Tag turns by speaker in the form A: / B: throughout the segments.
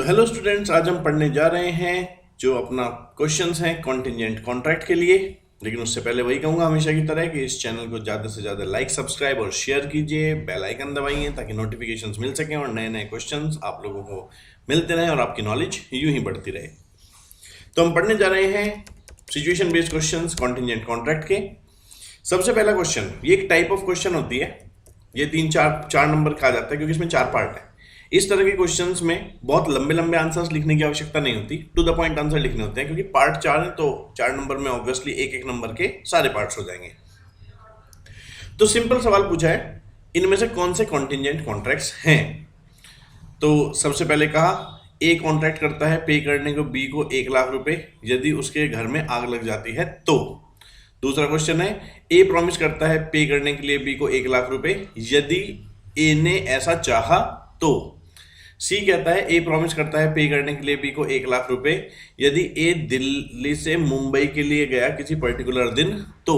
A: तो hello students, आज हम पढ़ने जा रहे हैं जो अपना क्वेश्चंस हैं कॉन्टिजेंट कॉन्ट्रैक्ट के लिए। लेकिन उससे पहले वही कहूंगा हमेशा की तरह कि इस चैनल को ज़्यादा से ज़्यादा लाइक, सब्सक्राइब और शेयर कीजिए, बेल आइकन दबाइए ताकि नोटिफिकेशंस मिल सकें और नए नए क्वेश्चंस आप लोगों को मिलते रहें और आपकी नॉलेज यूं ही बढ़ती रहे। तो हम पढ़ने जा रहे हैं situation based questions contingent contract के। सबसे पहला क्वेश्चन, ये एक टाइप ऑफ क्वेश्चन होती है, ये तीन चार चार नंबर का आ जाता है क्योंकि इसमें चार पार्ट है। इस तरह के क्वेश्चंस में बहुत लंबे लंबे आंसर्स लिखने की आवश्यकता नहीं होती, टू द पॉइंट आंसर लिखने होते हैं क्योंकि पार्ट चार है तो चार नंबर में ऑब्वियसली एक एक नंबर के सारे पार्ट्स हो जाएंगे। तो सिंपल सवाल पूछा है, इनमें से कौन से कॉन्टिजेंट कॉन्ट्रैक्ट्स हैं। तो सबसे पहले कहा ए कॉन्ट्रैक्ट करता है पे करने को बी को 1,00,000 रुपए यदि उसके घर में आग लग जाती है तो। दूसरा क्वेश्चन है, ए प्रॉमिस करता है पे करने के लिए बी को 1,00,000 रुपए यदि ए ने ऐसा चाहा तो। सी कहता है ए प्रॉमिस करता है पे करने के लिए बी को 1,00,000 रुपए यदि ए दिल्ली से मुंबई के लिए गया किसी पर्टिकुलर दिन तो।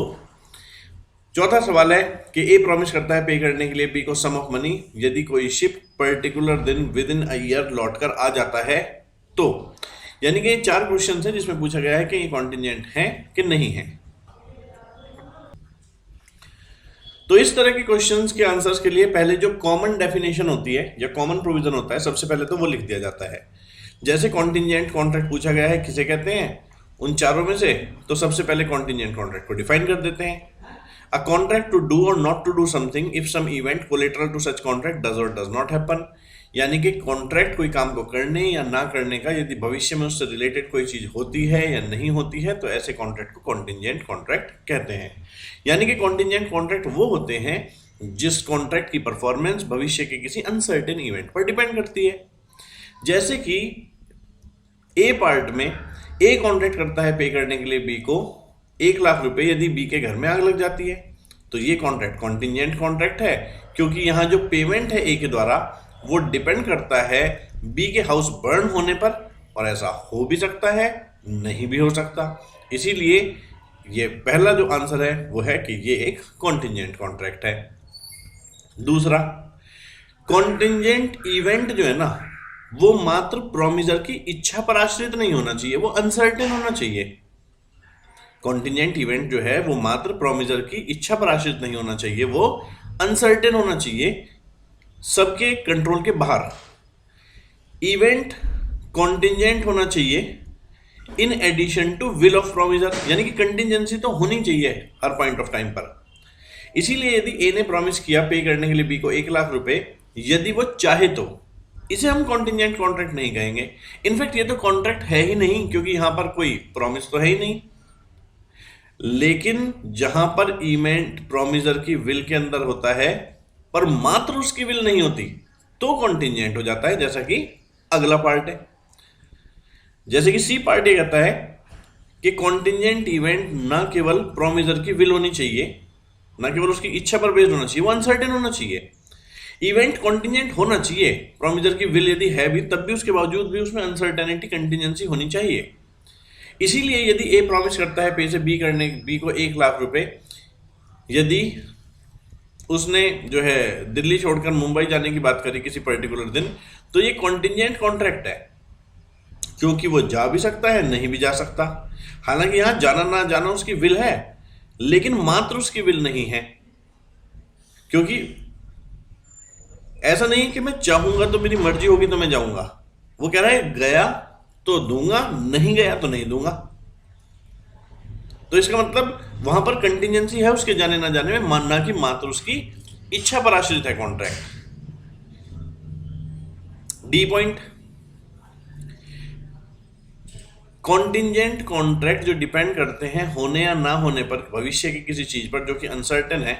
A: चौथा सवाल है कि ए प्रॉमिस करता है पे करने के लिए बी को सम ऑफ मनी यदि कोई शिप पर्टिकुलर दिन विद इन अ ईयर लौट कर आ जाता है तो। यानी कि चार क्वेश्चन है जिसमें पूछा गया है कि ये कॉन्टिजेंट है कि नहीं है। तो इस तरह के क्वेश्चंस के आंसर्स के लिए पहले जो कॉमन डेफिनेशन होती है या कॉमन प्रोविजन होता है सबसे पहले तो वो लिख दिया जाता है। जैसे कॉन्टिजेंट कॉन्ट्रैक्ट पूछा गया है किसे कहते हैं उन चारों में से, तो सबसे पहले कॉन्टिजेंट कॉन्ट्रैक्ट को डिफाइन कर देते हैं। A contract to do or not to do something if some event collateral to such contract does or does not happen. यानी कि कॉन्ट्रैक्ट कोई काम को करने या ना करने का यदि भविष्य में उससे रिलेटेड कोई चीज होती है या नहीं होती है तो ऐसे कॉन्ट्रैक्ट को कॉन्टिजेंट कॉन्ट्रैक्ट कहते हैं। यानी कि कॉन्टिजेंट कॉन्ट्रैक्ट वो होते हैं जिस कॉन्ट्रैक्ट की परफॉर्मेंस भविष्य के किसी अनसर्टेन इवेंट पर डिपेंड करती है। जैसे कि ए पार्ट में ए कॉन्ट्रैक्ट करता है पे करने के लिए बी को 1,00,000 रुपए यदि बी के घर में आग लग जाती है तो ये कॉन्ट्रैक्ट कॉन्टिजेंट कॉन्ट्रैक्ट है क्योंकि यहाँ जो पेमेंट है ए के द्वारा वो डिपेंड करता है बी के हाउस बर्न होने पर, और ऐसा हो भी सकता है नहीं भी हो सकता। इसीलिए ये पहला जो आंसर है वो है कि ये एक कॉन्टिजेंट कॉन्ट्रैक्ट है। दूसरा, कॉन्टिजेंट इवेंट जो है ना वो मात्र प्रोमिसर की इच्छा पर आश्रित नहीं होना चाहिए, वो अनसर्टेन होना चाहिए। कॉन्टिजेंट इवेंट जो है वो मात्र प्रोमिसर की इच्छा पर आश्रित नहीं होना चाहिए, वो अनसर्टेन होना चाहिए, सबके कंट्रोल के बाहर। इवेंट कॉन्टिजेंट होना चाहिए in addition to will of promisor, यानी कि कंटिजेंसी तो होनी चाहिए हर पॉइंट ऑफ टाइम पर। इसीलिए यदि ए ने प्रॉमिस किया पे करने के लिए बी को 1,00,000 रुपए यदि वो चाहे तो इसे हम कॉन्टिजेंट कॉन्ट्रैक्ट नहीं कहेंगे। इनफैक्ट ये तो कॉन्ट्रैक्ट है ही नहीं क्योंकि यहां पर कोई प्रॉमिस तो है ही नहीं। लेकिन जहां पर इवेंट प्रोमिसर की विल के अंदर होता है पर मात्र उसकी विल नहीं होती तो कॉन्टिजेंट हो जाता है, जैसा कि अगला पार्ट है। जैसे कि सी पार्ट ये कहता है कि कॉन्टिजेंट इवेंट ना केवल प्रोमिसर की विल होनी चाहिए, ना केवल उसकी इच्छा पर बेस्ड होना चाहिए, वो अनसर्टेन होना चाहिए। इवेंट कॉन्टिजेंट होना चाहिए, प्रोमिसर की विल यदि है भी तब भी उसके बावजूद भी उसमें अनसर्टेनिटी कंटिजेंसी होनी चाहिए। इसीलिए यदि ए प्रॉमिस करता है पे से बी को 1,00,000 रुपए यदि उसने जो है दिल्ली छोड़कर मुंबई जाने की बात करी किसी पर्टिकुलर दिन तो ये कॉन्टिजेंट कॉन्ट्रैक्ट है क्योंकि वो जा भी सकता है नहीं भी जा सकता। हालांकि यहां जाना ना जाना उसकी विल है लेकिन मात्र उसकी विल नहीं है, क्योंकि ऐसा नहीं कि मैं चाहूंगा तो मेरी मर्जी होगी तो मैं जाऊंगा। वो कह रहा है गया तो दूंगा, नहीं गया तो नहीं दूंगा। तो इसका मतलब वहां पर कंटिजेंसी है उसके जाने ना जाने में, मानना कि मात्र उसकी इच्छा पर आश्रित है contract. D point, contingent contract जो डिपेंड करते हैं होने या ना होने पर भविष्य की किसी चीज पर जो कि अनसर्टेन है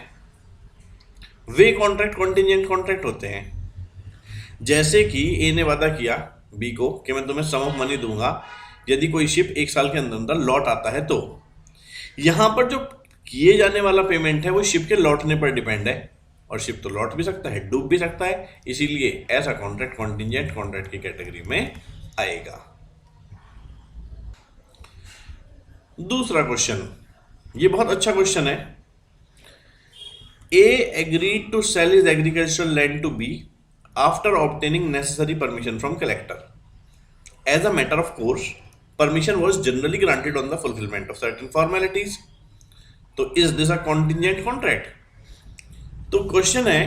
A: वे कॉन्ट्रैक्ट कॉन्टिजेंट कॉन्ट्रैक्ट होते हैं। जैसे कि ए ने वादा किया बी को कि मैं तुम्हें सम ऑफ मनी दूंगा यदि कोई शिप 1 साल के अंदर अंदर लौट आता है तो। यहां पर जो किए जाने वाला पेमेंट है वो शिप के लौटने पर डिपेंड है, और शिप तो लौट भी सकता है डूब भी सकता है, इसीलिए ऐसा कॉन्ट्रैक्ट कॉन्टिजेंट कॉन्ट्रैक्ट की कैटेगरी में आएगा। दूसरा क्वेश्चन, ये बहुत अच्छा क्वेश्चन है। A agreed to sell his agricultural land to B after obtaining necessary permission from collector. As a matter of course permission was generally granted on the fulfilment of certain formalities. तो is this a contingent contract? तो question है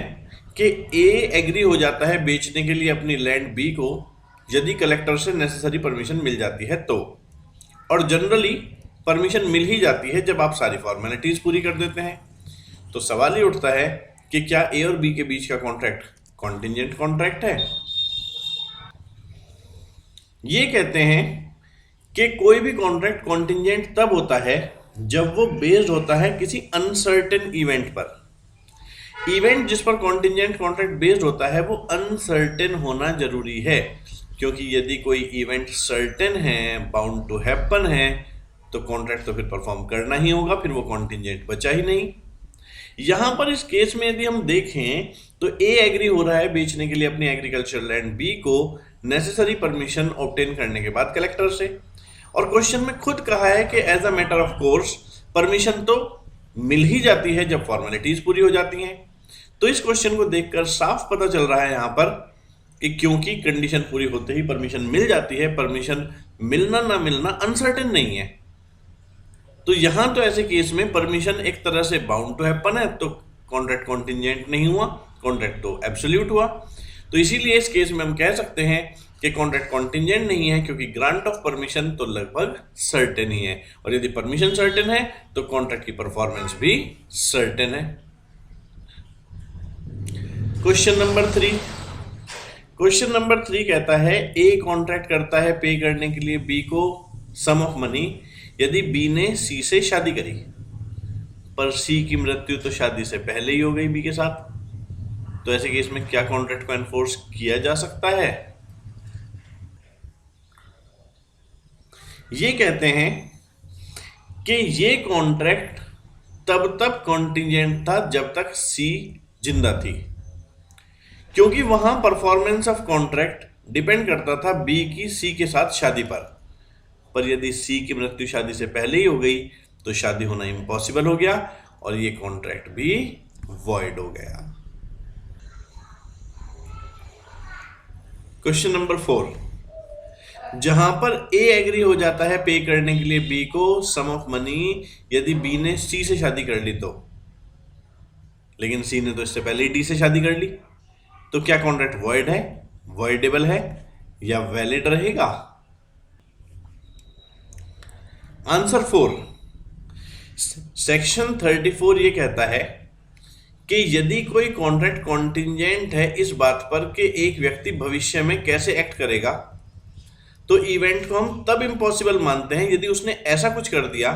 A: कि ए agree हो जाता है बेचने के लिए अपनी लैंड बी को यदि कलेक्टर से नेसेसरी परमिशन मिल जाती है तो, और जनरली परमिशन मिल ही जाती है जब आप सारी फॉर्मेलिटीज पूरी कर देते हैं। तो सवाल ये उठता है कि क्या ए और बी के बीच का कॉन्ट्रैक्ट कॉन्टिजेंट कॉन्ट्रैक्ट है? ये कहते हैं कि कोई भी कॉन्ट्रैक्ट कॉन्टिजेंट तब होता है जब वो बेस्ड होता है किसी अनसर्टेन इवेंट पर। इवेंट जिस पर कॉन्टिजेंट कॉन्ट्रैक्ट बेस्ड होता है वो अनसर्टेन होना जरूरी है, क्योंकि यदि कोई इवेंट सर्टेन है, बाउंड टू हैपन है, तो कॉन्ट्रैक्ट तो फिर परफॉर्म करना ही होगा, फिर वो कॉन्टिजेंट बचा ही नहीं। यहां पर इस केस में यदि हम देखें तो ए एग्री हो रहा है बेचने के लिए अपनी एग्रीकल्चर लैंड बी को नेसेसरी परमिशन ऑब्टेन करने के बाद कलेक्टर से, और क्वेश्चन में खुद कहा है कि as a matter of course permission तो मिल ही जाती है जब फॉर्मेलिटीज पूरी हो जाती हैं। तो इस क्वेश्चन को देखकर साफ पता चल रहा है यहां पर कि क्योंकि कंडीशन पूरी होते ही परमिशन मिल जाती है, परमिशन मिलना ना मिलना अनसर्टेन नहीं है। तो यहां तो ऐसे केस में परमिशन एक तरह से बाउंड टू हैपन है, तो कॉन्ट्रैक्ट कॉन्टिजेंट नहीं हुआ, कॉन्ट्रैक्ट तो एब्सोल्यूट हुआ। तो इसीलिए इस केस में हम कह सकते हैं कि कॉन्ट्रैक्ट कॉन्टिजेंट नहीं है, क्योंकि ग्रांट ऑफ परमिशन तो लगभग सर्टेन ही है, और यदि परमिशन सर्टेन है तो कॉन्ट्रैक्ट की परफॉर्मेंस भी सर्टेन है। Question number 3। क्वेश्चन नंबर 3 कहता है ए कॉन्ट्रैक्ट करता है पे करने के लिए बी को सम ऑफ मनी यदि बी ने सी से शादी करी, पर सी की मृत्यु तो शादी से पहले ही हो गई बी के साथ। तो ऐसे केस में क्या कॉन्ट्रैक्ट को एनफोर्स किया जा सकता है? ये कहते हैं कि ये कॉन्ट्रैक्ट तब तक कॉन्टिजेंट था जब तक सी जिंदा थी, क्योंकि वहां परफॉर्मेंस ऑफ कॉन्ट्रैक्ट डिपेंड करता था बी की सी के साथ शादी पर यदि सी की मृत्यु शादी से पहले ही हो गई तो शादी होना इम्पॉसिबल हो गया और ये कॉन्ट्रैक्ट भी वॉइड हो गया। Question number 4। जहां पर ए एग्री हो जाता है पे करने के लिए बी को सम ऑफ मनी यदि बी ने सी से शादी कर ली तो, लेकिन सी ने तो इससे पहले ही डी से शादी कर ली, तो क्या कॉन्ट्रैक्ट वॉइड है, वॉइडेबल है या वैलिड रहेगा? आंसर 4। सेक्शन 34 ये कहता है कि यदि कोई कॉन्ट्रैक्ट कॉन्टिजेंट है इस बात पर कि एक व्यक्ति भविष्य में कैसे एक्ट करेगा, तो इवेंट को हम तब इम्पॉसिबल मानते हैं यदि उसने ऐसा कुछ कर दिया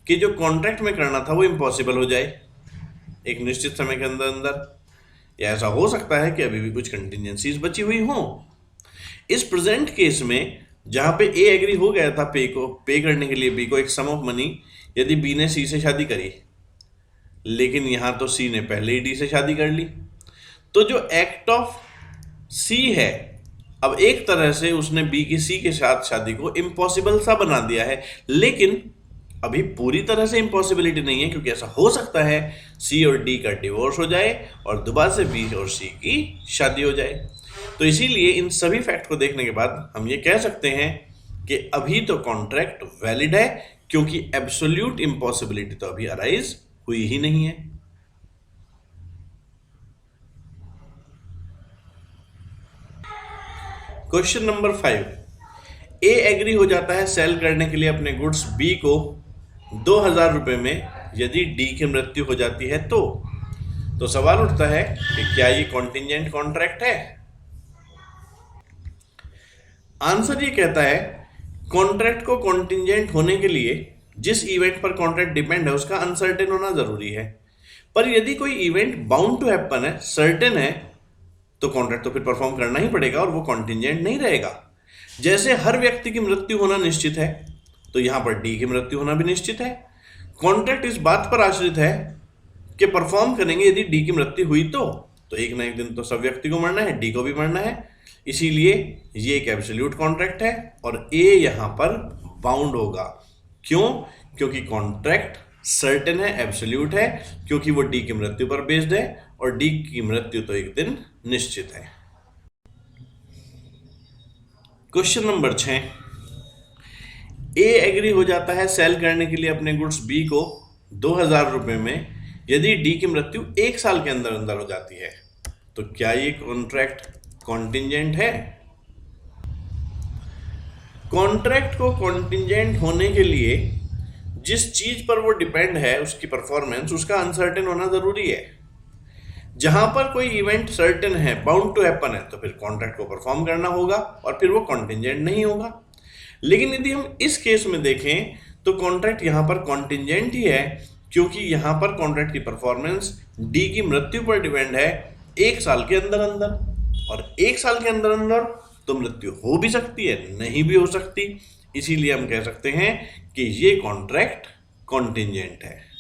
A: कि जो कॉन्ट्रैक्ट में करना था वो इम्पॉसिबल हो जाए एक निश्चित समय के अंदर अंदर, या ऐसा हो सकता है कि अभी भी कुछ कंटिजेंसीज बची हुई हों। इस प्रेजेंट केस में जहां पे ए एग्री हो गया था पे करने के लिए बी को एक सम ऑफ मनी यदि बी ने सी से शादी करी, लेकिन यहां तो सी ने पहले ही डी से शादी कर ली, तो जो एक्ट ऑफ सी है अब एक तरह से उसने बी की सी के साथ शादी को इम्पॉसिबल सा बना दिया है, लेकिन अभी पूरी तरह से इम्पॉसिबिलिटी नहीं है, क्योंकि ऐसा हो सकता है सी और डी का डिवोर्स हो जाए और दोबारा से बी और सी की शादी हो जाए। तो इसीलिए इन सभी फैक्ट को देखने के बाद हम ये कह सकते हैं कि अभी तो कॉन्ट्रैक्ट वैलिड है, क्योंकि एब्सोल्यूट इम्पॉसिबिलिटी तो अभी अराइज हुई ही नहीं है। Question number 5। ए एग्री हो जाता है सेल करने के लिए अपने गुड्स बी को 2000 रुपए में यदि डी की मृत्यु हो जाती है तो सवाल उठता है कि क्या ये कॉन्टिजेंट कॉन्ट्रैक्ट है? आंसर ये कहता है कॉन्ट्रैक्ट को कॉन्टिजेंट होने के लिए जिस इवेंट पर कॉन्ट्रैक्ट डिपेंड है उसका अनसर्टेन होना जरूरी है, पर यदि कोई इवेंट बाउंड टू हैपन है, सर्टेन है, तो कॉन्ट्रैक्ट तो फिर परफॉर्म करना ही पड़ेगा और वो कॉन्टिजेंट नहीं रहेगा। जैसे हर व्यक्ति की मृत्यु होना निश्चित है, तो यहां पर डी की मृत्यु होना भी निश्चित है। कॉन्ट्रैक्ट इस बात पर आश्रित है कि परफॉर्म करेंगे यदि डी की मृत्यु हुई तो एक ना एक दिन तो सब व्यक्ति को मरना है, डी को भी मरना है, इसीलिए ये एक एब्सोल्यूट कॉन्ट्रैक्ट है और ए यहां पर बाउंड होगा। क्यों? क्योंकि कॉन्ट्रैक्ट सर्टेन है, एब्सोल्यूट है, क्योंकि वो डी की मृत्यु पर बेस्ड है और डी की मृत्यु तो एक दिन निश्चित है। क्वेश्चन नंबर 6, ए एग्री हो जाता है सेल करने के लिए अपने गुड्स बी को 2000 रुपए में यदि डी की मृत्यु 1 साल के अंदर अंदर हो जाती है, तो क्या ये कॉन्ट्रैक्ट कॉन्टिंजेंट है? कॉन्ट्रैक्ट को कॉन्टिंजेंट होने के लिए जिस चीज पर वो डिपेंड है उसकी परफॉर्मेंस, उसका अनसर्टेन होना जरूरी है। जहां पर कोई इवेंट सर्टेन है, बाउंड टू हैपन है, तो फिर कॉन्ट्रैक्ट को परफॉर्म करना होगा और फिर वो कॉन्टिंजेंट नहीं होगा। लेकिन यदि हम इस केस में देखें तो कॉन्ट्रैक्ट यहां पर कॉन्टिंजेंट ही है, क्योंकि यहां पर कॉन्ट्रैक्ट की परफॉर्मेंस डी की मृत्यु पर डिपेंड है 1 साल के अंदर अंदर, और 1 साल के अंदर अंदर तो मृत्यु हो भी सकती है, नहीं भी हो सकती। इसीलिए हम कह सकते हैं कि ये कॉन्ट्रैक्ट कॉन्टिंजेंट है।